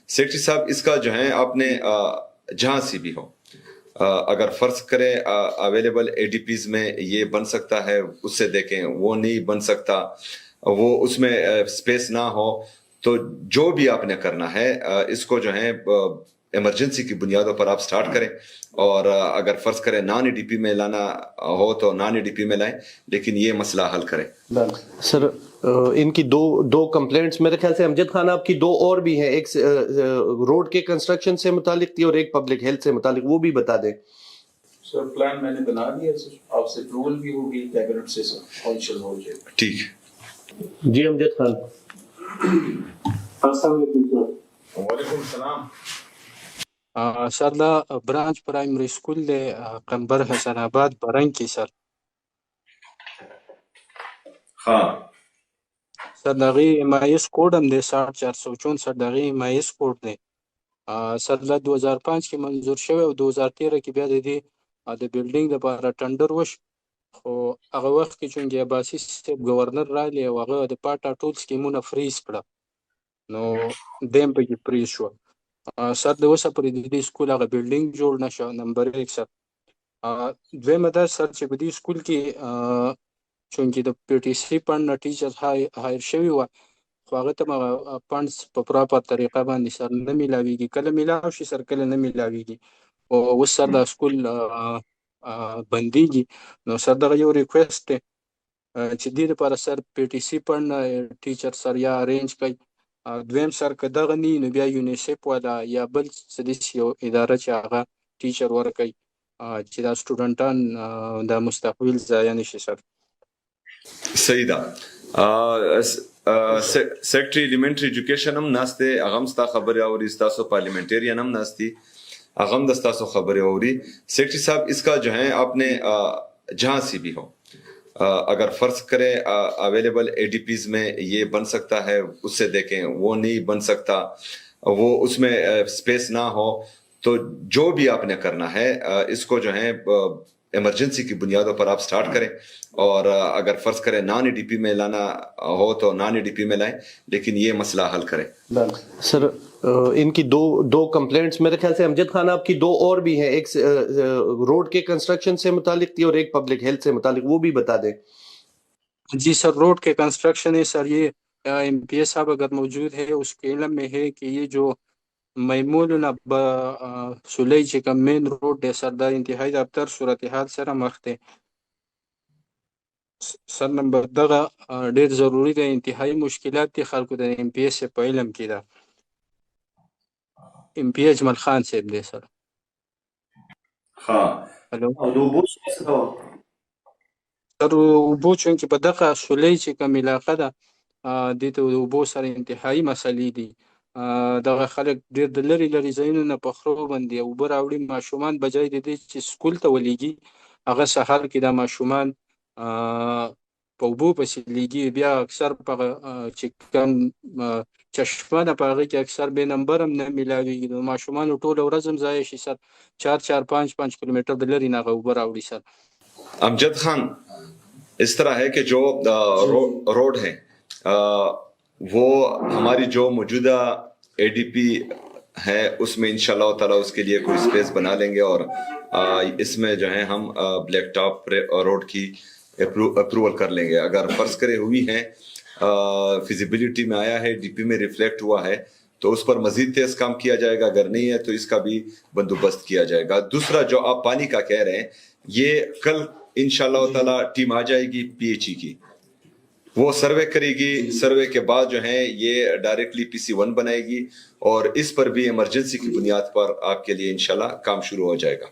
Secretary صاحب اس کا جو ہے آپ نے جہاں سے بھی ہو اگر فرض کریں اویلیبل اے ڈی پیز میں یہ بن سکتا ہے اس سے دیکھیں، وہ نہیں بن سکتا، وہ اس میں سپیس نہ ہو، تو جو بھی آپ نے کرنا ہے اس کو جو ہے ایمرجنسی کی بنیادوں پر آپ سٹارٹ کریں، اور اگر فرض کریں نان ای ڈی پی میں لانا ہو تو نان ای ڈی پی میں لائیں، لیکن یہ مسئلہ حل کریں۔ سر ان کی دو کمپلینٹس میرے خیال سے امجد خان آپ کی دو اور بھی ہیں، ایک روڈ کے کنسٹرکشن سے متعلق تھی اور ایک پبلک ہیلتھ سے متعلق، وہ بھی بتا دیں۔ سر پلان میں نے بنا دیا سر، آپ سے اپروول بھی ہوگی کیبنٹ سے سر، فنکشن ہو جائے گا۔ ٹھیک ہے جی امجد خان۔ السلام علیکم سر۔ وعلیکم السلام۔ سر دا برانچ پرائمری سکول دے قنبر حسن آباد برنگ کی سر۔ ہاں سر داغی MIS کوڈ ہم دے 6464 داغی MIS کوڈ دے سر دا 2005 کی منظور شوه او 2013 کی بیا دی د بیلډینګ د لپاره ټندر وش، خو هغه وخت کې چونګې عباسي صاحب گورنر راغلی او هغه د پاټا ټول سکیمونه فریز کړه، نو دیم پکې فریز شو. سر د اوسه پورې د دې سکول هغه بیلډینګ جوړ نه شو. نمبر 1 سر. دویمه دا سر چې په دې سکول کې چونکې د PTC فنډ نه ټیچر هایر شوي وه، خو هغه ته فنډس په پراپر طریقه باندې سر نه میلاویږي، کله میلاو شي سر کله نه میلاویږي، او اوس سر دا سکول بندیږي. نو سر دغه یو ریکویسټ دی چې دې لپاره سر PTC فنډ نه ټیچر سر یا ارینج کوي. دویم سر که دغه نه نو بیا یونیسیف والا یا بل څه داسې یو اداره چې هغه ټیچر ورکوي چې دا سټوډنټان دا مستقبل ضایع نه شي سر. صحیح ده. سیکرٹری ایلیمنٹری ایجوکیشن هم ناسته، هغه هم ستا خبرې اوري، ستاسو پارلیمنٹیرین هم ناستی، هغه هم د ستاسو خبرې اوري. سیکرٹری صاحب اس کا جو ہے آپ نے جہاں سے بھی ہو اگر فرض کریں اویلیبل اے ڈی پیز میں یہ بن سکتا ہے اس سے دیکھیں، وہ نہیں بن سکتا، وہ اس میں سپیس نہ ہو، تو جو بھی آپ نے کرنا ہے اس کو جو ہے ایمرجنسی کی بنیادوں پر آپ سٹارٹ کریں، اور اگر فرض کریں نان ای ڈی پی میں لانا ہو تو نان ای ڈی پی میں لائیں، لیکن یہ مسئلہ حل کریں۔ سر ان کی دو کمپلینٹس میرے خیال سے امجد خان آپ کی دو اور بھی ہیں، ایک روڈ کے کنسٹرکشن سے متعلق تھی اور ایک پبلک ہیلتھ سے متعلق، وہ بھی بتا دیں۔ جی سر، روڈ کے کنسٹرکشن ہے سر، یہ MPA صاحب اگر موجود ہے اس کے علم میں ہے کہ یہ جو میمون سلی چې کوم مین روډ دی سر، دا انتهایی د ابتر صورتحال سره مخ دی سر. نمبر دغه ډیر ضروری دی، انتهایی مشکلات دي خلکو د MPA صاحب په علم کې ده. MPA اجمل خان صاحب دی سر. ها هلو او د اوبو څه کوه؟ سر اوبو چونکې په دغه سلی چې کوم علاقه ده دې ته د اوبو سره انتهایی مسلې دي. دغه خلک ډېر د لرې لرې ځایونو نه په خرو باندې اوبه راوړي، ماشومان بجای د دې چې سکول ته ولیږي هغه سهار کې دا ماشومان په اوبو پسې لیږي، بیا اکثر په چې کوم چشمه ده په هغې کې اکثر بې نمبر هم نه میلاویږي، نو ماشومانو ټوله ورځ هم ضایع شي سر. 4-5 کلومیټر د لرې نه هغه اوبه راوړي سر. امجد خان، اس طرح ہے کہ جو روڈ ہیں وہ ہماری جو موجودہ اے ڈی پی ہے اس میں انشاءاللہ تعالیٰ اس کے لیے کوئی سپیس بنا لیں گے، اور اس میں جو ہے ہم بلیک ٹاپ روڈ کی اپروول کر لیں گے. اگر فرض کرے ہوئی ہیں فیزیبلٹی میں آیا ہے، ڈی پی میں ریفلیکٹ ہوا ہے تو اس پر مزید تیز کام کیا جائے گا، اگر نہیں ہے تو اس کا بھی بندوبست کیا جائے گا. دوسرا جو آپ پانی کا کہہ رہے ہیں، یہ کل انشاءاللہ تعالیٰ ٹیم آ جائے گی PHE کی، وہ سروے کرے گی، سروے کے بعد جو ہے یہ ڈائریکٹلی PC1 بنائے گی، اور اس پر بھی ایمرجنسی کی بنیاد پر آپ کے لیے انشاءاللہ کام شروع ہو جائے گا.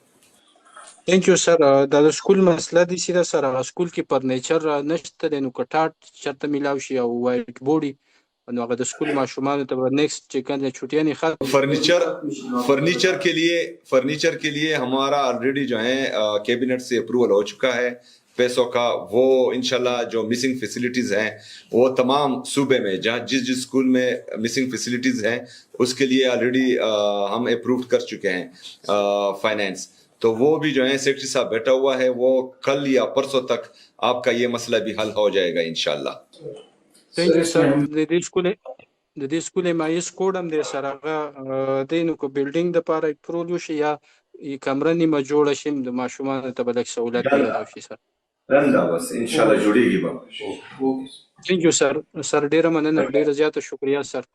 Thank you sir. دا د سکول مسله دي سیده سر، هغه سکول کې فرنیچر نشته دی، نو که ټاټ چېرته میلاو شي او وایټ بورډ نو هغه د سکول ماشومانو ته به نیکسٹ چې کوم چھٹیاں ختم. فرنیچر کے لیے ہمارا آلریڈی جو ہے کیبنٹ سے اپروول ہو چکا ہے پیسوں کا. وہ انشاءاللہ جو مسنگ فیسلٹیز ہیں وہ تمام صوبے میں جہاں جس اسکول میں مسنگ فیسلٹیز ہیں اس کے لیے آلریڈی ہم اپروو کر چکے ہیں فائنینس. تو وہ بھی جو ہے سیکرٹری صاحب بیٹھا ہوا ہے، وہ کل یا پرسوں تک آپ کا یہ مسئلہ بھی حل ہو جائے گا انشاءاللہ. تھینک یو سر. د د دې سکول MIS کوډ هم دی سره هغه دی نو کو بلډینګ د لپاره اپروول وشي یا کمره نیمه جوړه شي د ماشومانو ته به لږ سہولت پیدا شي سر رندا بس ان شاء الله جوړیږي به تھینک یو سر ډیره مننه ډیره زیاته شکریا سر